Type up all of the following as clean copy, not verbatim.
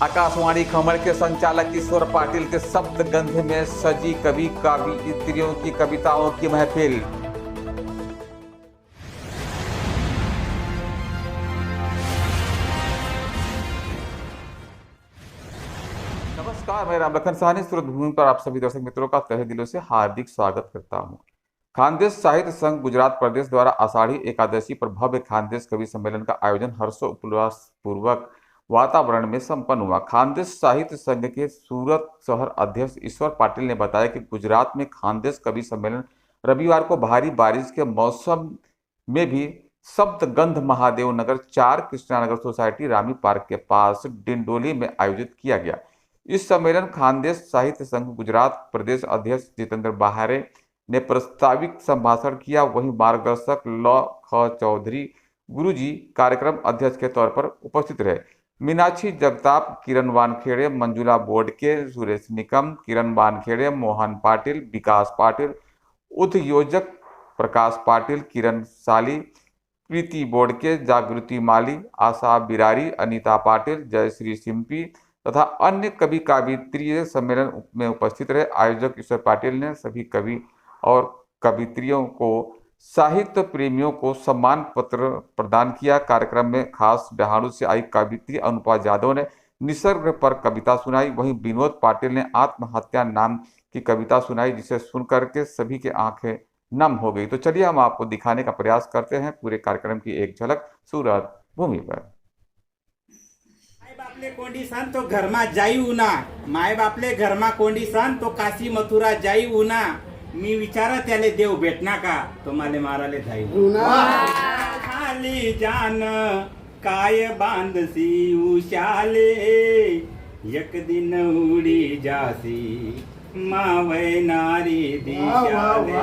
आकाशवाणी खमर के संचालक ईश्वर पाटिल के शब्द गंध में सजी कवि कवियत्रियों की कविताओं की महफिल। नमस्कार, मैं रामलखन साहनी सूरत भूमि पर आप सभी दर्शक मित्रों का तहे दिलों से हार्दिक स्वागत करता हूं। खानदेश साहित्य संघ गुजरात प्रदेश द्वारा आषाढ़ी एकादशी पर भव्य खानदेश कवि सम्मेलन का आयोजन हर्षोल्लास पूर्वक वातावरण में संपन्न हुआ। खानदेश साहित्य संघ के सूरत शहर अध्यक्ष ईश्वर पाटिल ने बताया कि गुजरात में खानदेश कवि सम्मेलन रविवार को भारी बारिश के मौसम में भी सप्तगंध महादेव नगर 4 कृष्णानगर सोसाइटी रामी पार्क के पास डिंडोली में आयोजित किया गया। इस सम्मेलन खानदेश साहित्य संघ गुजरात प्रदेश अध्यक्ष जितेंद्र बाहरे ने प्रास्ताविक संभाषण किया। वहीं मार्गदर्शक ल ख चौधरी गुरुजी कार्यक्रम अध्यक्ष के तौर पर उपस्थित रहे। मीनाक्षी जगताप, किरण वानखेड़े, मंजुला बोडके, सुरेश निकम, किरण वानखेड़े, मोहन पाटिल, विकास पाटिल, उद्योजक प्रकाश पाटिल, किरण साली, प्रीति बोडके, जागृति माली, आशा बिरारी, अनीता पाटिल, जयश्री सिंपी तथा अन्य कवि कवियत्री सम्मेलन में उपस्थित रहे। आयोजक ईश्वर पाटिल ने सभी कवि और कवियत्रियों को साहित्य प्रेमियों को सम्मान पत्र प्रदान किया। कार्यक्रम में खास डहाणु से आई कवियत्री अनुपा यादव ने निसर्ग पर कविता सुनाई। वहीं विनोद पाटिल ने आत्महत्या नाम की कविता सुनाई, जिसे सुनकर के सभी की आंखें नम हो गई। तो चलिए हम आपको दिखाने का प्रयास करते हैं पूरे कार्यक्रम की एक झलक सूरत भूमि पर। माय बापले कोंडी सान तो घर में जाई उना, माय बापले घर में कोंडी सान तो काशी मथुरा जाई उना। मी विचारा त्याले देव भेटना का, तो माले माराले जाई खाली जान काय बांधसी उशाले, एक दिन उडी जासी मावैनारी दिशाले।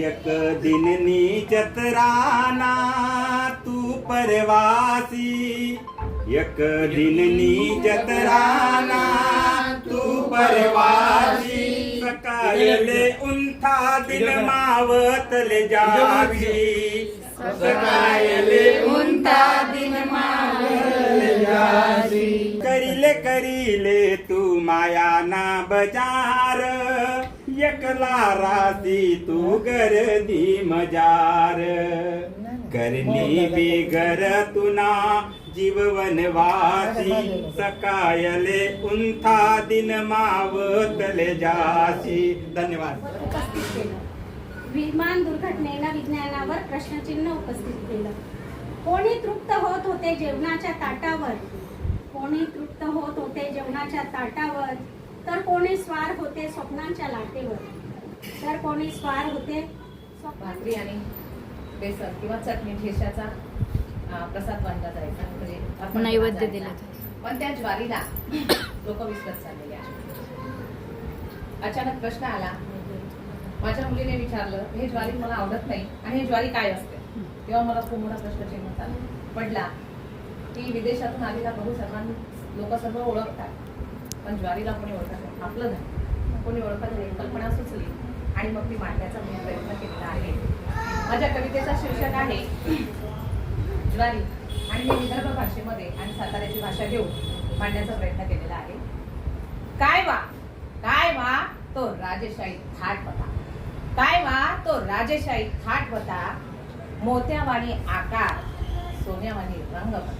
एक दिन नीचत राना तू परवासी, एक दिन नीचत राना तू परवासी। सकाळले उंथा दिन मावतले जासी, सकाळले उंथा दिन मावतले जासी। करीले तू माया ना बजार, एकला राती तू गर्दी मजार। करनी बेगर तुना जीववनवासी, सकाळले उंथा दिन मावतले जासी। धन्यवाद। विमान दुर्घटनेनं विज्ञानावर प्रश्नचिन्ह उपस्थित केलं। कोणी तृप्त होत होते जेवणाच्या ताटावर, कोणी तृप्त होत होते जेवणाच्या ताटावर, तर कोणी स्वार होते स्वप्नांच्या लाटेवर, तर कोणी स्वार होते भाकरी आणि बेसन किंवा चटणी ठेशाचा प्रसाद वाटला जायचा, म्हणजे आपण नैवेद्य दिला। पण त्या ज्वारीला लोक विसरत चाललेले आहेत। अचानक प्रश्न आला, माझ्या मुलीने विचारलं हे ज्वारी मला आवडत नाही आणि हे ज्वारी काय असते। तेव्हा मला खूप मोठा प्रश्नचिन्ह पडला की विदेशातून आलेला बहु लोक सर्व ओळखतात, पण ज्वारीला कोणी ओळखत नाही, आपलं नाही कोणी ओळखत नाही। कल्पना सुचली आणि मग ती मांडण्याचा मी प्रयत्न केलेला आहे। माझ्या कवितेचा शीर्षक आहे ज्वारी आणि मी विदर्भ भाषेमध्ये आणि साताऱ्याची भाषा घेऊन मांडण्याचा प्रयत्न केलेला आहे। काय वा तो राजेशाही थाट होता, काय वा तो राजेशाही थाट होता, मोत्यावाणी आकार सोन्यावाणी रंग होता।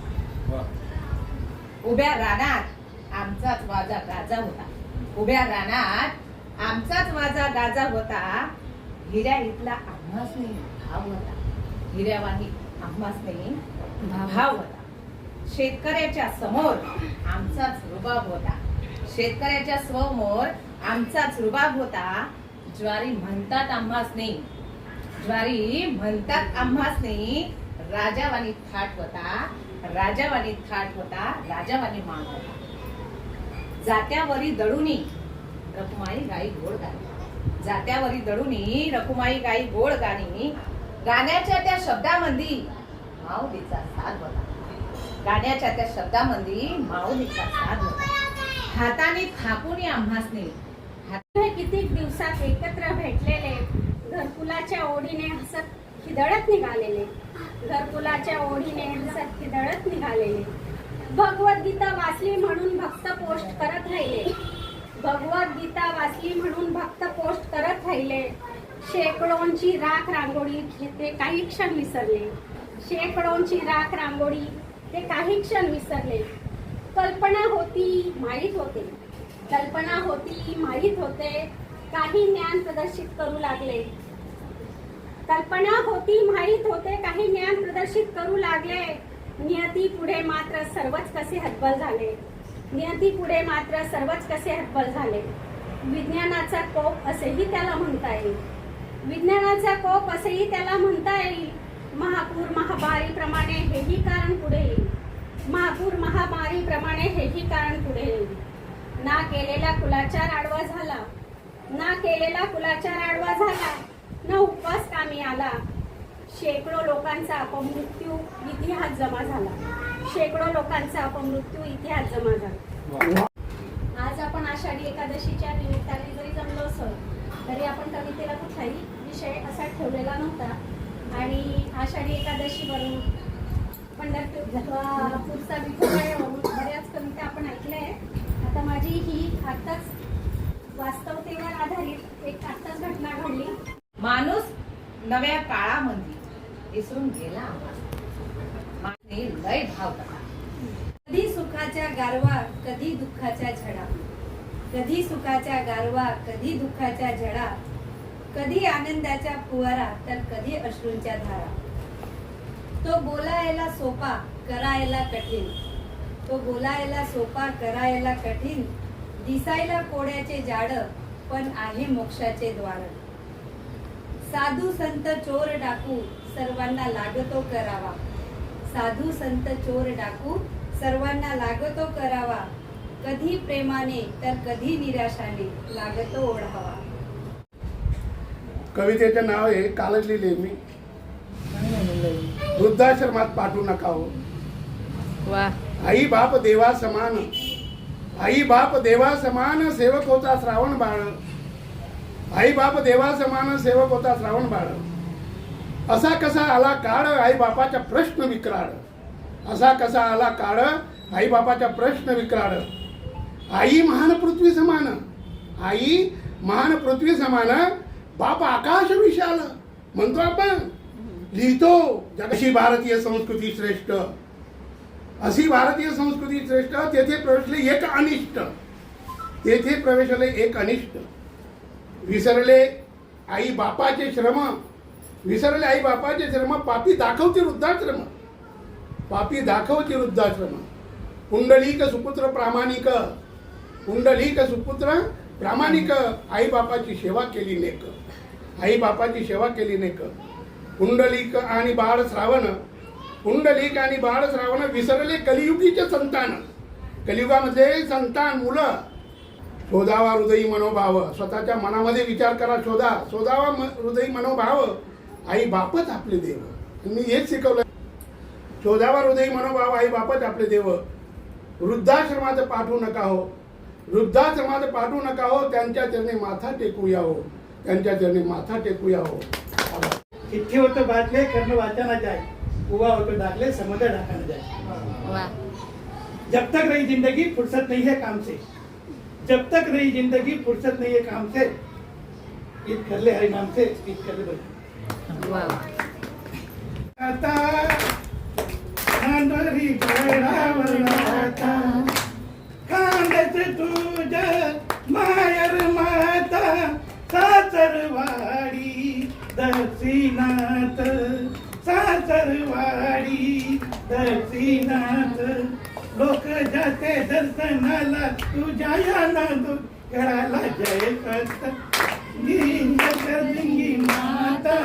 उभ्या रानात आमचाच वाजा गाजा होता, उभ्या रानात आमचाच वाजा गाजा होता। हिऱ्या इथला आम्हासनी भाव होता, हिऱ्यावाणी आम्हासनी भाव होता। शेतकऱ्याच्या समोर आमचाच रुबाब होता, शेतकऱ्याच्या समोर आमचाच रुबाब होता। ज्वारी म्हणतात आम्हासनी, ज्वारी म्हणतात आम्हासनी, राजावाणी थाट होता, राजावाणी थाट होता, राजावाणी मान होता। जात्यावरी दळुनी रखुमाई गाई गोड गाणी, जात्यावरी दळुनी रखुमाई गाई गोड गाणी। गाण्याच्या त्या शब्दामध्ये माऊलीचा साथ होता, गाण्याच्या त्या शब्दामध्ये माऊलीचा साथ होता। हाताने थापून आम्हासनी किती दिवसात एकत्र भेटलेले घरकुलाच्या ओढीने हसत खिदळत निघालेले, घरकुलाच्या ओढीने हसत खिदळत निघालेले, भगवद्गीता वाचली म्हणून भक्त पोस्ट करत राहिले, भगवद्गीता वाचली म्हणून भक्त पोस्ट करत राहिले, शेकडोंची राख रांगोळी ते काही क्षण विसरले, शेकडोंची राख रांगोळी ते काही क्षण विसरले, कल्पना होती माहीत होते, कल्पना होती माहीत होते, काही ज्ञान प्रदर्शित करू लागले, कल्पना होती माहीत होते, काही ज्ञान प्रदर्शित करू लागले, नियती पुढे मात्र सर्वच कसे हतबल झाले, नियती पुढे मात्र सर्वच कसे हतबल झाले, विज्ञानाचा कोप असेही त्याला म्हणता येईल, विज्ञानाचा कोप असेही त्याला म्हणता येईल, महापूर महामारी प्रमाणे हेही कारण पुढे येईल, महापूर महामारी प्रमाणे हेही कारण पुढे येईल, ना केलेला कुलाचार आडवा झाला, ना केलेला कुलाचार आडवा झाला, न उपवास कामी आला, शेकडो लोकांचा अपमृत्यू इतिहास जमा झाला, शेकडो लोकांचा अपमृत्यू इतिहास जमा झाला. आज आपण आषाढी एकादशीच्या निमित्ताने जरी जमलो असो तरी आपण कवितेला कुठलाही विषय असा ठेवलेला नव्हता आणि आषाढी एकादशीवरून पंढरपूरचा विठोबावरून बऱ्याच कविता आपण ऐकल्या आहेत. आता माझी ही आत्ताच वास्तवतेवर आधारित एक आत्ताच घटना घडली. माणूस नव्या काळामध्ये विसरून गेला माने लय भाव करा. कधी सुखाच्या गारवा कधी दुःखाच्या झडा, कधी सुखाच्या गारवा कधी दुःखाच्या झडा, कधी आनंदाच्या फुवारा तर कधी अश्रूंच्या धारा. तो बोलायला सोपा करायला कठीण, तो बोलायला सोपा करायला कठीण, दिसायला कोड्याचे जाड पण आहे मोक्षाचे द्वार. साधू संत चोर डाकू सर्वांना लागतो करावा, साधू संत चोर डाकू सर्वांना लागतो करावा, कधी प्रेमाने तर कधी निराशाने लागतो ओढावा. कवितेचं नाव आहे, कालच लिहिले मी. वृद्धाश्रमात पाठवू नका हो. आई बाप देवा समान, आई बाप देवा समान सेवक होता श्रावण बाळ, आई बाप देवा समान सेवक होता श्रावण बाळ. असा कसा आला काळ आई बापाचा प्रश्न विक्राळ, असा कसा आला काळ आई बापाचा प्रश्न विक्राळ. आई महान पृथ्वी समान, आई महान पृथ्वी समान, बाप आकाश विशाल म्हणतो आपण, लिहितो. अशी भारतीय संस्कृती श्रेष्ठ, अशी भारतीय संस्कृती श्रेष्ठ. तेथे प्रवेशले एक अनिष्ट, तेथे प्रवेशले एक अनिष्ट. विसरले आई बापाचे श्रम, विसरले आई बापाचे श्रम, पापी दाखवते वृद्धाश्रम, पापी दाखवते वृद्धाश्रम. पुंडलिक सुपुत्र प्रामाणिक, पुंडलिक सुपुत्र प्रामाणिक, आई बापाची सेवा केली नेक, आई बापाची सेवा केली नेक. पुंडलिक आणि बाळ श्रावण, पुंडलिक आणि बाळ श्रावण विसरले कलियुगीचे संतान. कलियुगामध्ये संतान मुलं. शोधावा हृदयी मनोभाव, स्वतःच्या मनामध्ये विचार करा, शोधा, शोधावा हृदयी मनोभाव, आई बापच आपले देव. मी हेच शिकवलं, शोधावा हृदयी मनोभाव, आई बापच आपले देव. वृद्धाश्रमात पाठवू नका हो, वृद्धाश्रमात पाठवू नका हो, त्यांच्या चरणी माथा टेकूया हो, त्यांच्या चरणी माथा टेकूया हो. चिट्ठी होतो बाटले कर्ण वाचाना जाए, हुआ होतो डाकले समुद्र ढाकाना जाए. जब तक रही जिंदगी फुर्सत नहीं है काम से, जब तक रही जिंदगी फुर्सत नहीं है काम से. ईद कर ले हरि नाम से, ईद कर ले बोल. आता नांदरी गडावर राहता, कांदच तुझ्या मायर माता, सासरवाडी दक्षिणात, सासरवाडी दक्षिणात. लोक जाते दर्शनाला तुझ्या या नांदू गडाला जय करत. दिंगी माता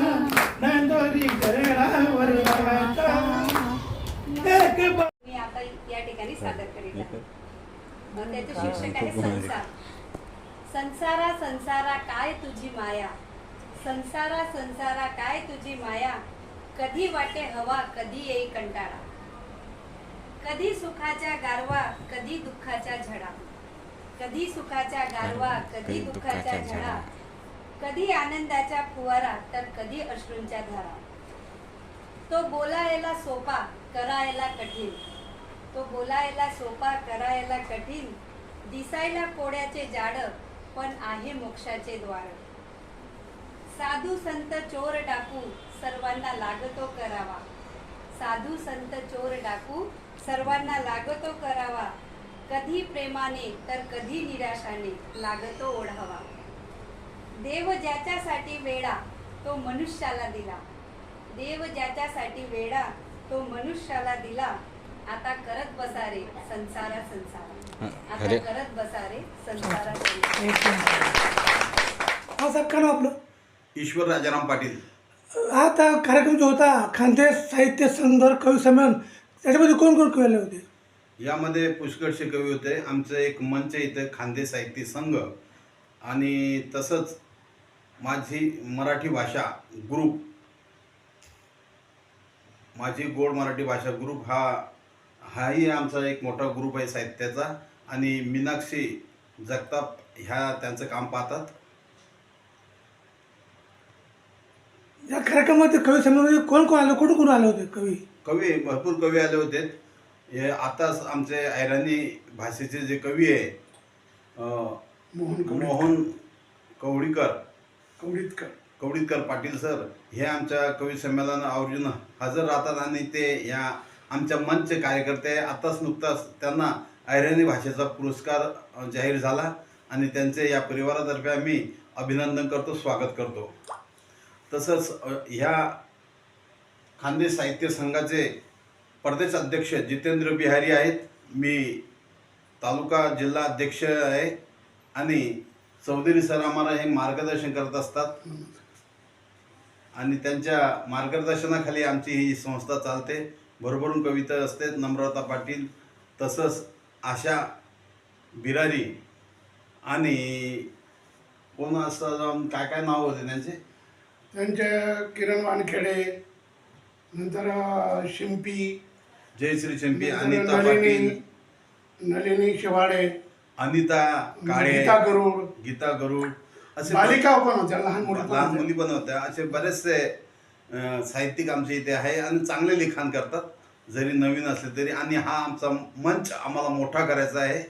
नांदोरी गडावर राहता. मी आता या ठिकाणी सादर करीत आहे. त्याचं शीर्षक आहे संसार. संसारा संसारा काय तुझी माया, संसारा संसारा काय तुझी माया, कधी वाटे हवा कधी येई कंटाळा. कधी सुखाच्या गारवा कधी दुःखाच्या झडा, कधी सुखाच्या गारवा कधी दुःखाच्या झडा, कधी आनंदाच्या फुवारा तर कधी अश्रूंच्या धारा. तो बोलायला सोपा करायला कठीण, तो बोलायला सोपा करायला कठीण, दिसायला कोड्याचे जाड पण आहे मोक्षाचे द्वार. साधू संत चोर डाकू सर्वांना लागतो करावा, साधू संत चोर डाकू सर्वांना लागतो करावा, कधी प्रेमाने तर कधी निराशाने लागतो ओढावा. देव ज्याच्यासाठी वेडा तो मनुष्याला दिला, देव ज्याच्यासाठी वेडा तो मनुष्याला दिला, आता करत बसा रे संसारा संसारा, आता करत बसा रे संसारा संसारा. हा साहेब काय नाव आपलं? ईश्वर राजाराम पाटील. आता कार्यक्रम जो होता खानदेश साहित्य संदर्भ कवी संमेलन, त्याच्यामध्ये कोण कोण कवी आले होते? यामध्ये पुष्कळशे कवी होते. आमचं एक मंच इथं खानदेश साहित्य संघ आणि तसंच माझी मराठी भाषा ग्रुप, माझी गोड मराठी भाषा ग्रुप हाही आमचा एक मोठा ग्रुप आहे साहित्याचा. आणि मीनाक्षी जगताप ह्या त्यांचं काम पाहतात. या कार्यक्रमामध्ये कवी संमेलनामध्ये कोण कोण आले, कुठून कोण आले होते कवी? कवी भरपूर कवी आले होते. हे आताच आमचे ऐराणी भाषेचे जे कवी आहे मोहन कवडीतकर पाटील सर, हे आमच्या कवी संमेलन आवर्जून हजर राहतात. आणि ते या आमच्या मंच कार्यकर्ते आताच नुकताच त्यांना ऐराणी भाषेचा पुरस्कार जाहीर झाला आणि त्यांचे या परिवारातर्फे आम्ही अभिनंदन करतो, स्वागत करतो. तसंच ह्या खानदेश साहित्य संघाचे प्रदेश अध्यक्ष जितेंद्र बिहारी आहेत. मी तालुका जिल्हा अध्यक्ष आहे आणि चौधरी सर आम्हाला हे मार्गदर्शन करत असतात आणि त्यांच्या मार्गदर्शनाखाली आमची ही संस्था चालते. भरभरून कविता असते. नम्रता पाटील, तसंच आशा बिरारी आणि कोण असं काय काय नाव होते त्यांचे किरण वानखेडे, नंतर शिंपी, जयश्री चंपी, अनिता पाटील, नलिनी शिवाडे, अनिता काळे, गीता गरुड असे बालिका पण होत्या, लहान मुली पण होत्या. असे बरेचसे साहित्यिक आमच्या इथे आहे आणि चांगले लिखाण करतात, जरी नवीन असले तरी. आणि हा आमचा मंच आम्हाला मोठा करायचा आहे.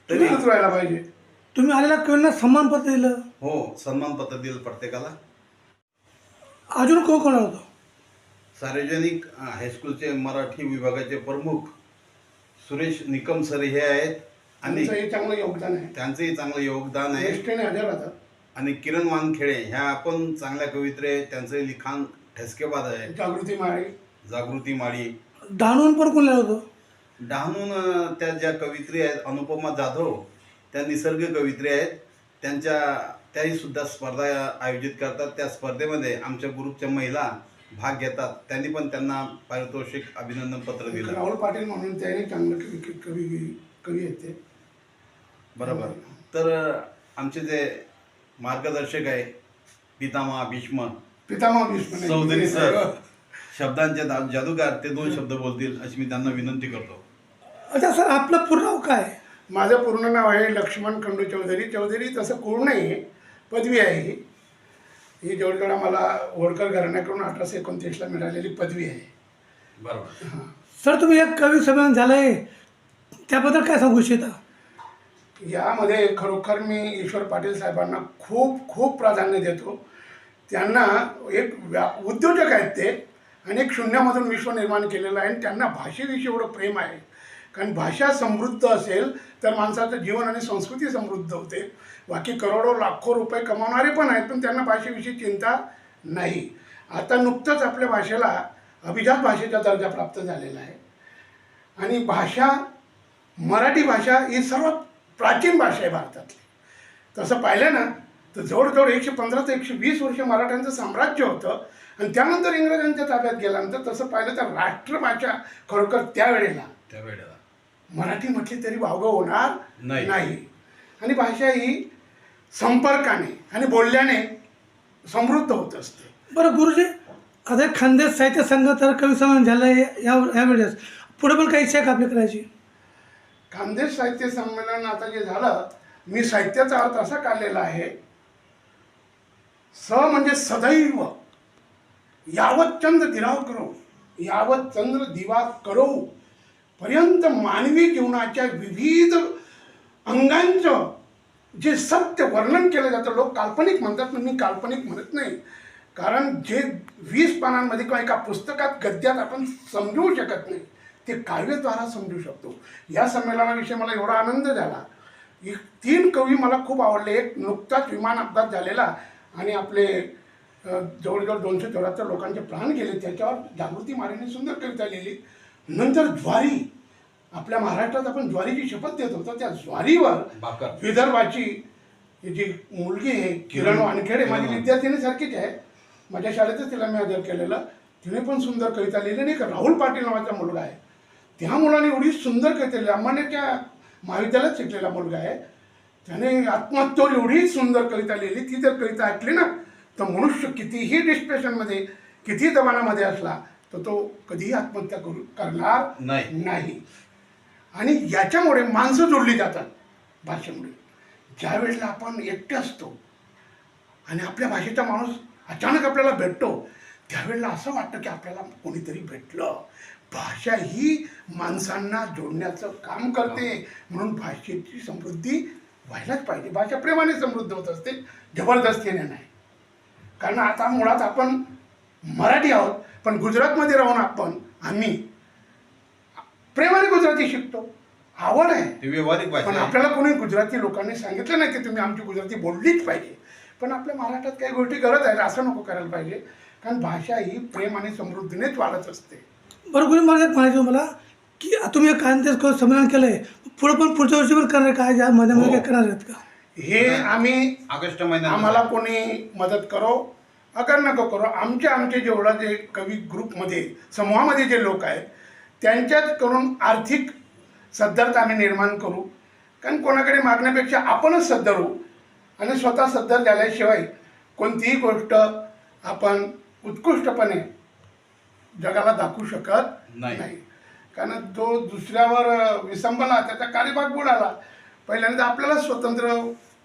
तरी व्हायला पाहिजे. तुम्ही आलेल्या कवींना सन्मानपत्र दिलं? हो, सन्मानपत्र दिलं प्रत्येकाला. अजून कोण कोण होतं? सार्वजनिक हायस्कूलचे मराठी विभागाचे प्रमुख सुरेश निकम सर हे आहेत आणि चांगलं योगदान आहे, त्यांचंही चांगलं योगदान आहे. आणि किरण वानखेडे ह्या पण चांगल्या कवित्रे, त्यांचं लिखाण ठसकेबाज आहे. जागृती माळी. डहाणून पण कोण होतं? डहाणून त्या ज्या कवित्री आहेत अनुपमा जाधव, त्या निसर्ग कवित्री आहेत. त्याही सुद्धा स्पर्धा आयोजित करतात. त्या स्पर्धेमध्ये आमच्या ग्रुपच्या महिला भाग घेतात. त्यांनी पण त्यांना पारितोषिक अभिनंदन पत्र दिलं. राहुल पाटील म्हणून त्याने चांगलं कवी आहेत ते. बरोबर. तर आमचे जे मार्गदर्शक आहे पितामह भीष्म चौधरी सर, शब्दांचे जादूगार, ते 2 शब्द बोलतील अशी मी त्यांना विनंती करतो. अच्छा सर, आपलं पूर्ण नाव काय? माझं पूर्ण नाव आहे लक्ष्मण खंडू चौधरी. चौधरी तसं पूर्ण नाही आहे, पदवी आहे ही जवळजवळ मला होळकर घराण्याकडून 1829 मिळालेली पदवी आहे. बरोबर. सर, तुम्ही एक कवी संमेलन झालंय, त्याबद्दल काय सांगू इच्छिता? यामध्ये खरोखर मी ईश्वर पाटील साहेबांना खूप खूप प्राधान्य देतो. त्यांना एक उद्योजक आहेत ते आणि एक शून्यामधून विश्व निर्माण केलेलं आहे आणि त्यांना भाषेविषयी एवढं प्रेम आहे. कारण भाषा समृद्ध असेल तर माणसाचं जीवन आणि संस्कृती समृद्ध होते. बाकी करोडो लाखो रुपये कमावणारे पण आहेत, पण त्यांना भाषेविषयी चिंता नाही. आता नुकतंच आपल्या भाषेला अभिजात भाषेचा दर्जा प्राप्त झालेला आहे आणि भाषा, मराठी भाषा ही सर्वात प्राचीन भाषा आहे भारतातली. तसं पाहिलं ना तर जवळजवळ 115 ते 120 वर्ष मराठ्यांचं साम्राज्य होतं आणि त्यानंतर इंग्रजांच्या ताब्यात गेल्यानंतर तसं पाहिलं तर राष्ट्रभाषा खरोखर त्यावेळेला मराठी म्हटली तरी वावगं होणार नाही. आणि भाषा ही संपर्काने आणि बोलल्याने समृद्ध होत असते. बरं गुरुजी, आता खानदेश साहित्य संघ तर कवी संमेलन झालं आहे यावेळेस, पुढे पण काही इच्छा आपली करायची? खानदेश साहित्य संमेलन आता जे झालं, मी साहित्याचा अर्थ असा काढलेला आहे, स म्हणजे सदैव, यावत चंद्र दिराव करो, यावत चंद्र दिवा करो पर्यंत मानवी जीवनाच्या विविध अंगांचं जे सत्य वर्णन केलं जातं. लोक काल्पनिक म्हणतात, पण मी काल्पनिक म्हणत नाही. कारण जे 20 पानांमध्ये किंवा एका पुस्तकात गद्यात आपण समजवू शकत नाही, ते काव्यद्वारा समजू शकतो. या संमेलनाविषयी मला एवढा आनंद झाला. 3 कवी मला खूप आवडले. एक नुकताच विमान अपघात झालेला आणि आपले जवळजवळ 274 लोकांचे प्राण गेले, त्याच्यावर जागृती मारेने सुंदर कविता लिहिली. नंतर ज्वारी, आपल्या महाराष्ट्रात आपण ज्वारीची शपथ देत होतो, त्या ज्वारीवर विदर्भाची जी मुलगी आहे किरण वानखेडे, माझी विद्यार्थिनी सारखीच आहे, माझ्या शाळेतच तिला मी हजर केलेलं, तिने पण सुंदर कविता लिहिली. आणि एक राहुल पाटील नावाचा मुलगा आहे, त्या मुलाने एवढी सुंदर कविता लिहिली. अंबानीच्या महाविद्यालयात शिकलेला मुलगा आहे, त्याने आत्महत्येवर एवढी सुंदर कविता लिहिली. ती जर कविता ऐकली ना, तर मनुष्य कितीही डिस्प्रेशनमध्ये, किती दबाणामध्ये असला तर तो कधीही आत्महत्या करणार नाही. आणि याच्यामुळे माणसं जोडली जातात भाषेमुळे. ज्या वेळेला आपण एकटे असतो आणि आपल्या भाषेचा माणूस अचानक आपल्याला भेटतो, त्यावेळेला असं वाटतं की आपल्याला कोणीतरी भेटलं. भाषा ही माणसांना जोडण्याचं काम करते. म्हणून भाषेची समृद्धी व्हायलाच पाहिजे. भाषा प्रेमाने समृद्ध होत असते, जबरदस्तीने नाही. कारण आता मुळात आपण मराठी आहोत, पण गुजरातमध्ये राहून आम्ही प्रेमाने गुजराती शिकतो, आवड आहे. व्यावहारिक पण आपल्याला कोणी गुजराती लोकांनी सांगितलं नाही की तुम्ही आमची गुजराती बोललीच पाहिजे. पण आपल्या महाराष्ट्रात काही गोष्टी गरज आहेत, असं नको करायला पाहिजे. कारण भाषा ही प्रेम आणि समृद्धीनेच वाढत असते. बरोबर. मला एक म्हणायचं मला की तुम्ही कांदेच संमेलन केलंय, पुढच्या वर्षी पण करणार काय, ज्या मध्ये काय करणार आहेत का? हे आम्ही ऑगस्ट महिन्यात आम्हाला कोणी मदत करो अगर नको करो, आमचे जेवढं जे कवी ग्रुपमध्ये समूहामध्ये जे लोक आहेत त्यांच्याच करून आर्थिक सद्धरता आम्ही निर्माण करू. कारण कोणाकडे मागण्यापेक्षा आपणच सद्धर होऊ आणि स्वतः सद्धर झाल्याशिवाय कोणतीही गोष्ट आपण उत्कृष्टपणे जगाला दाखवू शकत नाही. कारण जो दुसऱ्यावर विसंबला त्याचा कार्यभाग बुडाला. पहिल्यांदा आपल्याला स्वतंत्र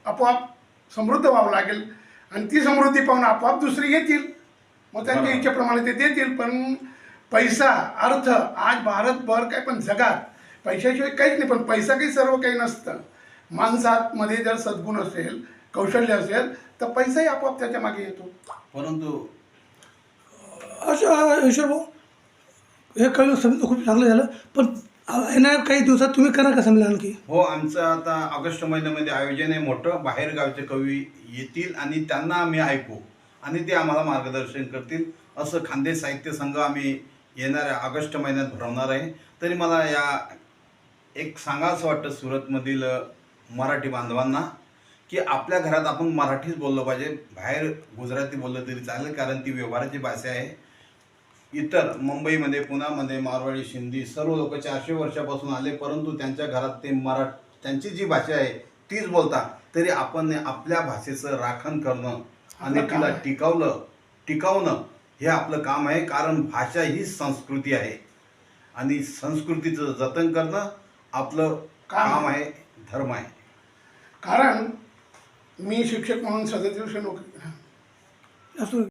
आपोआप समृद्ध व्हावं लागेल आणि ती समृद्धी पाहून आपोआप दुसरी येतील, मग त्यांच्या इच्छेप्रमाणे ते देतील. पण पैसा, अर्थ आज भारतभर काय पण जगात पैशाशिवाय काहीच नाही. पण पैसा काही सर्व काही नसतं. माणसामध्ये जर सद्गुण असेल, कौशल्य असेल तर पैसाही आपोआप त्याच्या मागे येतो. परंतु असं ईश्वर भाऊ, हे कळलं समजून खूप चांगलं झालं. पण येणाऱ्या काही दिवसात तुम्ही करा का संमेलन आणखी? हो, आमचं आता ऑगस्ट महिन्यामध्ये आयोजन आहे मोठं. बाहेरगावचे कवी येतील आणि त्यांना आम्ही ऐकू आणि ते आम्हाला मार्गदर्शन करतील. असं खानदेश साहित्य संघ आम्ही येणाऱ्या ऑगस्ट महिन्यात भरवणार आहे. तरी मला या एक सांगावंसं वाटतं सुरतमधील मराठी बांधवांना की आपल्या घरात आपण मराठीच बोललं पाहिजे. बाहेर गुजराती बोललं तरी चालेल, कारण ती व्यवहाराची भाषा आहे. इतर मुंबईमध्ये, पुण्यामध्ये मारवाडी, सिंधी सर्व लोक 400 वर्षापासून आले, परंतु त्यांच्या घरात ते त्यांची जी भाषा आहे तीच बोलतात. तरी आपण आपल्या भाषेचं राखण करणं आणि तिला टिकवणं हे आपलं काम आहे. कारण भाषा ही संस्कृती आहे आणि संस्कृतीचं जतन करणं आपलं काम आहे, धर्म आहे. कारण मी शिक्षक म्हणून 37 वर्ष नोकरी